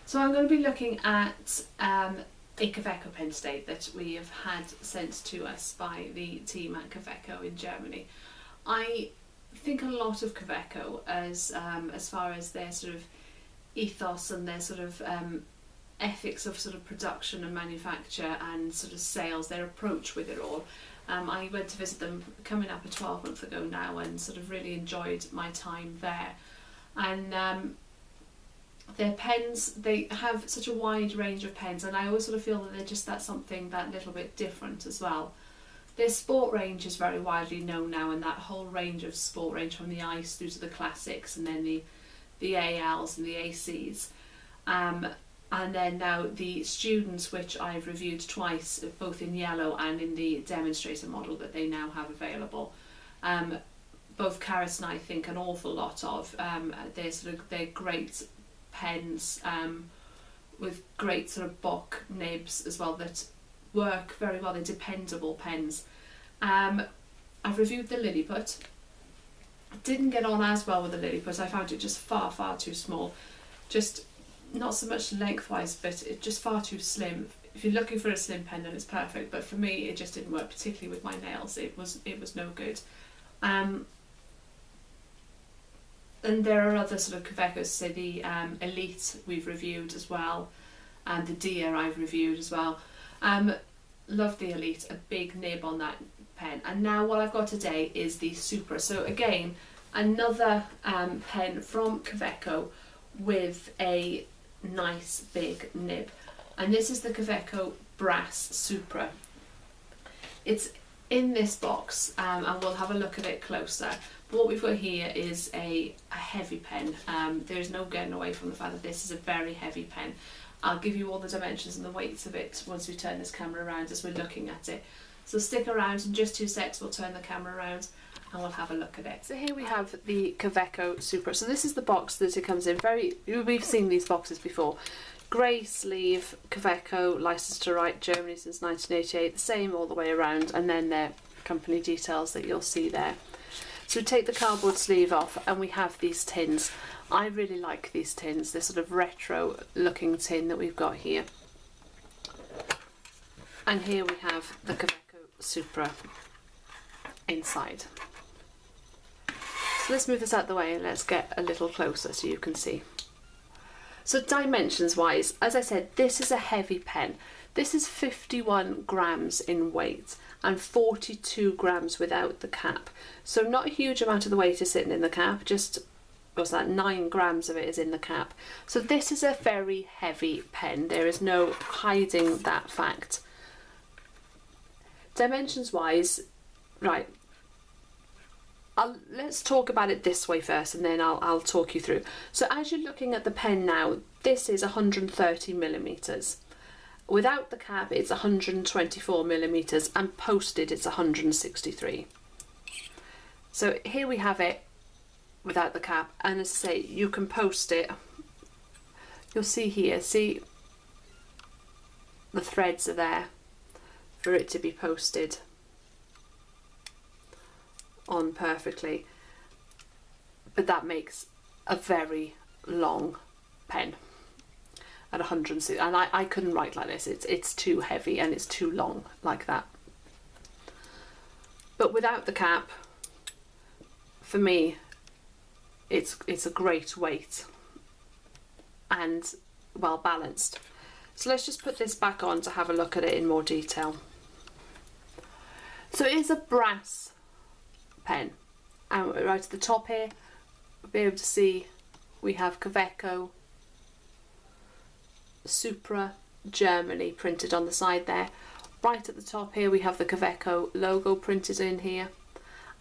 So I'm going to be looking at a Kaweco pen today that we have had sent to us by the team at Kaweco in Germany. I think a lot of Kaweco as far as their sort of ethos and their sort of ethics of sort of production and manufacture and sort of sales, their approach with it all. I went to visit them coming up 12 months ago now and sort of really enjoyed my time there. And their pens, they have such a wide range of pens, and I always sort of feel that they're just something that little bit different as well. Their sport range is very widely known now, and that whole range of sport range from the ice through to the classics and then the ALs and the ACs. And then now the students, which I've reviewed twice, both in yellow and in the demonstrator model that they now have available. Both Karis and I think an awful lot of. They're great pens with great sort of Bock nibs as well that work very well. They're dependable pens. I've reviewed the Liliput. Didn't get on as well with the Liliput. I found it just far too small. Just not so much lengthwise, but it's just far too slim. If you're looking for a slim pen, then it's perfect. But for me, it just didn't work, particularly with my nails. It was no good. And there are other sort of Kawecos, so the Elite we've reviewed as well, and the Deer I've reviewed as well. Love the Elite, a big nib on that pen. And now what I've got today is the Supra. So again, another pen from Kaweco with a nice big nib. And this is the Kaweco Brass Supra. It's in this box, and we'll have a look at it closer. But what we've got here is a heavy pen. There's no getting away from the fact that this is a very heavy pen. I'll give you all the dimensions and the weights of it once we turn this camera around as we're looking at it. So stick around, in just 2 seconds we'll turn the camera around and we'll have a look at it. So here we have the Kaweco Supra. So this is the box that it comes in. We've seen these boxes before. Grey sleeve, Kaweco, licensed to write, Germany since 1988, the same all the way around, and then their company details that you'll see there. So we take the cardboard sleeve off and we have these tins. I really like these tins, this sort of retro looking tin that we've got here. And here we have the Kaweco Supra inside. So let's move this out of the way and let's get a little closer so you can see. So dimensions wise, as I said, this is a heavy pen. This is 51 grams in weight and 42 grams without the cap. So not a huge amount of the weight is sitting in the cap, just, what's that, 9 grams of it is in the cap. So this is a very heavy pen. There is no hiding that fact. Dimensions wise, right, let's talk about it this way first and then I'll talk you through. So as you're looking at the pen now, this is 130 millimeters. Without the cap it's 124 millimeters and posted it's 163. So here we have it without the cap, and as I say, you can post it. You'll see here, see the threads are there for it to be posted on perfectly, but that makes a very long pen at 160, and I couldn't write like this. It's too heavy and it's too long like that. But without the cap, for me, it's a great weight and well balanced. So let's just put this back on to have a look at it in more detail. So it is a brass pen, and right at the top here we'll be able to see we have Kaweco Supra Germany printed on the side there. Right at the top here we have the Kaweco logo printed in here,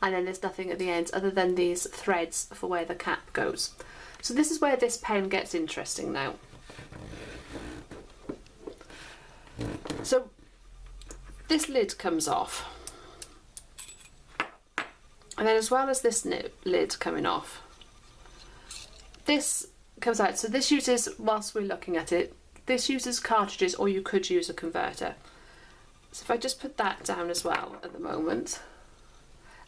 and then there's nothing at the end other than these threads for where the cap goes. So this is where this pen gets interesting now. So this lid comes off, and then as well as this lid coming off, this comes out. So this uses, whilst we're looking at it, this uses cartridges, or you could use a converter. So if I just put that down as well at the moment,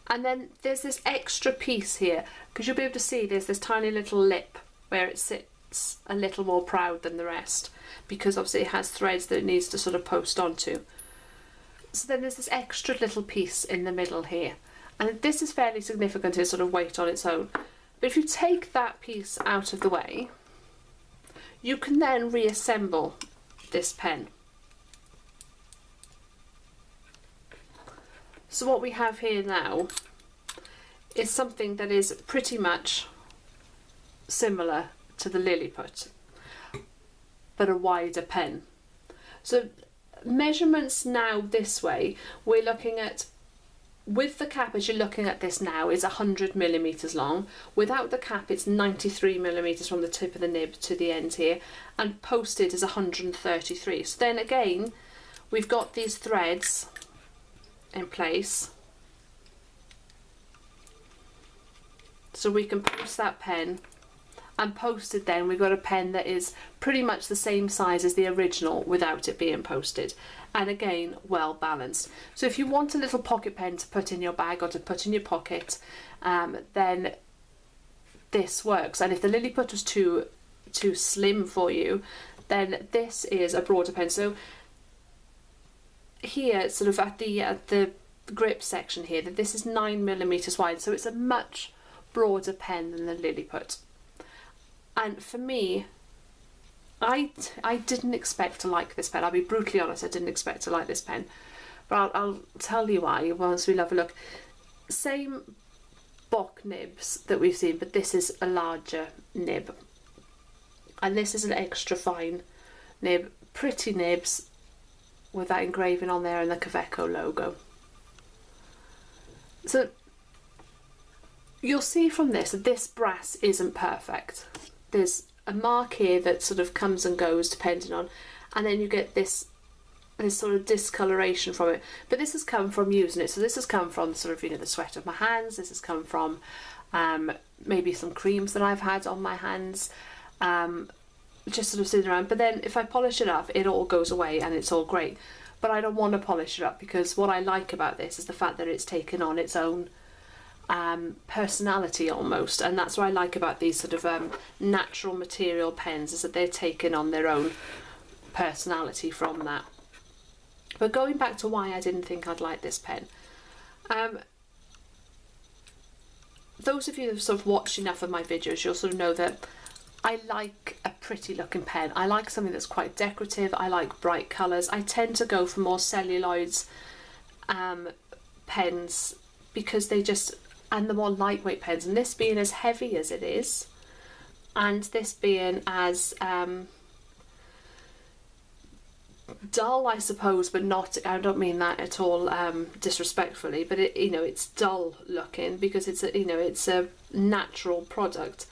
and then there's this extra piece here, because you'll be able to see there's this tiny little lip where it sits a little more proud than the rest, because obviously it has threads that it needs to sort of post onto. So then there's this extra little piece in the middle here, and this is fairly significant in sort of weight on its own. But if you take that piece out of the way, you can then reassemble this pen. So what we have here now is something that is pretty much similar to the Liliput, but a wider pen. So measurements now this way, we're looking at, with the cap as you're looking at this now, is 100 millimeters long. Without the cap it's 93 millimeters from the tip of the nib to the end here, and posted is 133. So then again, we've got these threads in place, so we can post that pen, and posted then we've got a pen that is pretty much the same size as the original without it being posted, and again well balanced. So if you want a little pocket pen to put in your bag or to put in your pocket, then this works. And if the Liliput was too slim for you, then this is a broader pen. So here, sort of at the grip section here, that this is 9 millimeters wide, so it's a much broader pen than the Liliput. And for me, I didn't expect to like this pen. I'll be brutally honest, I didn't expect to like this pen, but I'll tell you why once we have a look. Same Bock nibs that we've seen, but this is a larger nib, and this is an extra fine nib. Pretty nibs with that engraving on there and the Kaweco logo. So you'll see from this that this brass isn't perfect. There's a mark here that sort of comes and goes depending on, and then you get this sort of discoloration from it. But this has come from using it. So this has come from sort of, you know, the sweat of my hands. This has come from maybe some creams that I've had on my hands, just sort of sitting around. But then if I polish it up, it all goes away and it's all great. But I don't want to polish it up, because what I like about this is the fact that it's taken on its own personality almost, and that's what I like about these sort of natural material pens, is that they're taking on their own personality from that. But going back to why I didn't think I'd like this pen, those of you who've sort of watched enough of my videos, you'll sort of know that I like a pretty looking pen. I like something that's quite decorative. I like bright colours. I tend to go for more celluloids pens, because they just, and the more lightweight pens, and this being as heavy as it is, and this being as dull, I suppose, but not, I don't mean that at all disrespectfully, but it, you know, it's dull looking because it's a, you know, it's a natural product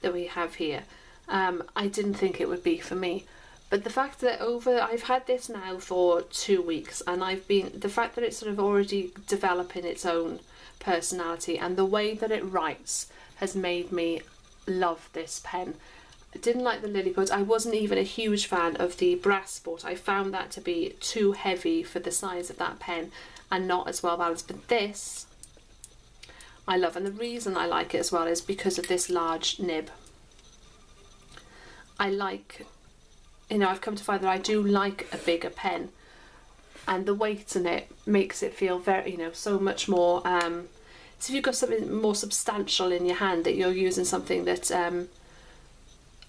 that we have here. I didn't think it would be for me, but the fact that I've had this now for 2 weeks, and the fact that it's sort of already developing its own personality, and the way that it writes has made me love this pen. I didn't like the Liliput. I wasn't even a huge fan of the Brass Sport. I found that to be too heavy for the size of that pen and not as well balanced. But this I love, and the reason I like it as well is because of this large nib. I like, you know, I've come to find that I do like a bigger pen, and the weight in it makes it feel very, you know, so much more, so if you've got something more substantial in your hand, that you're using something that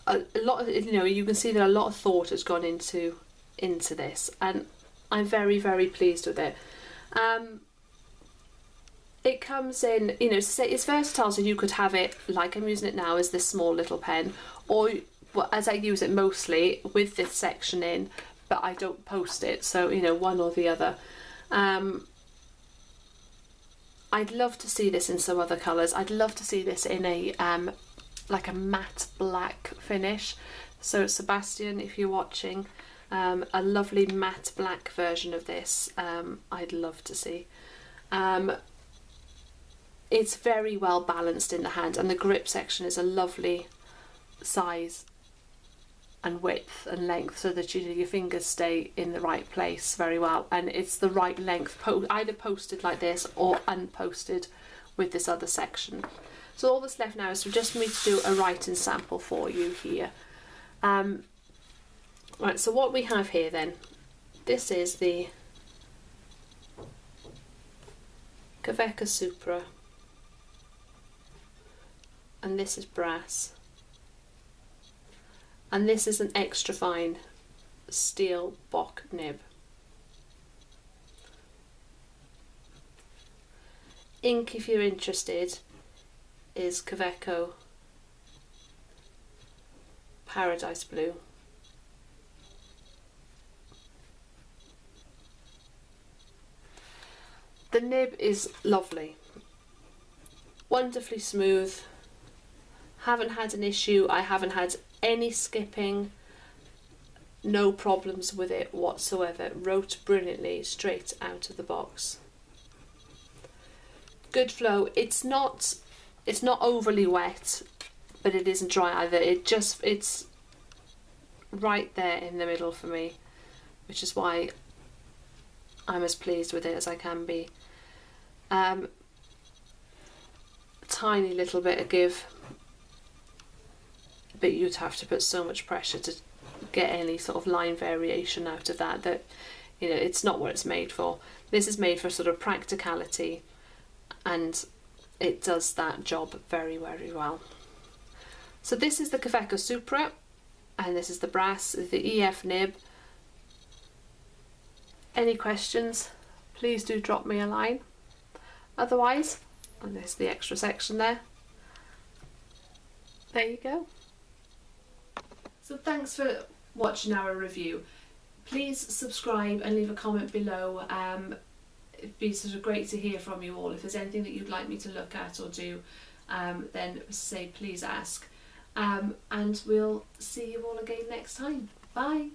a lot of, you know, you can see that a lot of thought has gone into this, and I'm very, very pleased with it. It comes in, you know, it's versatile, so you could have it like I'm using it now as this small little pen, or as I use it mostly with this section in, but I don't post it, so, you know, one or the other. I'd love to see this in some other colours. I'd love to see this in a like a matte black finish. So Sebastian, if you're watching, a lovely matte black version of this, I'd love to see. It's very well balanced in the hand, and the grip section is a lovely size and width and length, so that your fingers stay in the right place very well, and it's the right length, either posted like this or unposted with this other section. So all that's left now is for just me to do a writing sample for you here. Right, so what we have here then, this is the Kaweco Supra, and this is brass, and this is an extra fine steel Bock nib. Ink, if you're interested, is Kaweco Paradise Blue. The nib is lovely, wonderfully smooth, haven't had an issue, I haven't had any skipping, no problems with it whatsoever, wrote brilliantly straight out of the box. Good flow, it's not overly wet, but it isn't dry either, it's right there in the middle for me, which is why I'm as pleased with it as I can be. Tiny little bit of give, but you'd have to put so much pressure to get any sort of line variation out of that, you know, it's not what it's made for. This is made for sort of practicality, and it does that job very, very well. So this is the Kaweco Supra, and this is the brass, the EF nib. Any questions, please do drop me a line. Otherwise, and there's the extra section there. There you go. So thanks for watching our review. Please subscribe and leave a comment below. It'd be sort of great to hear from you all. If there's anything that you'd like me to look at or do, then say please ask. And we'll see you all again next time. Bye.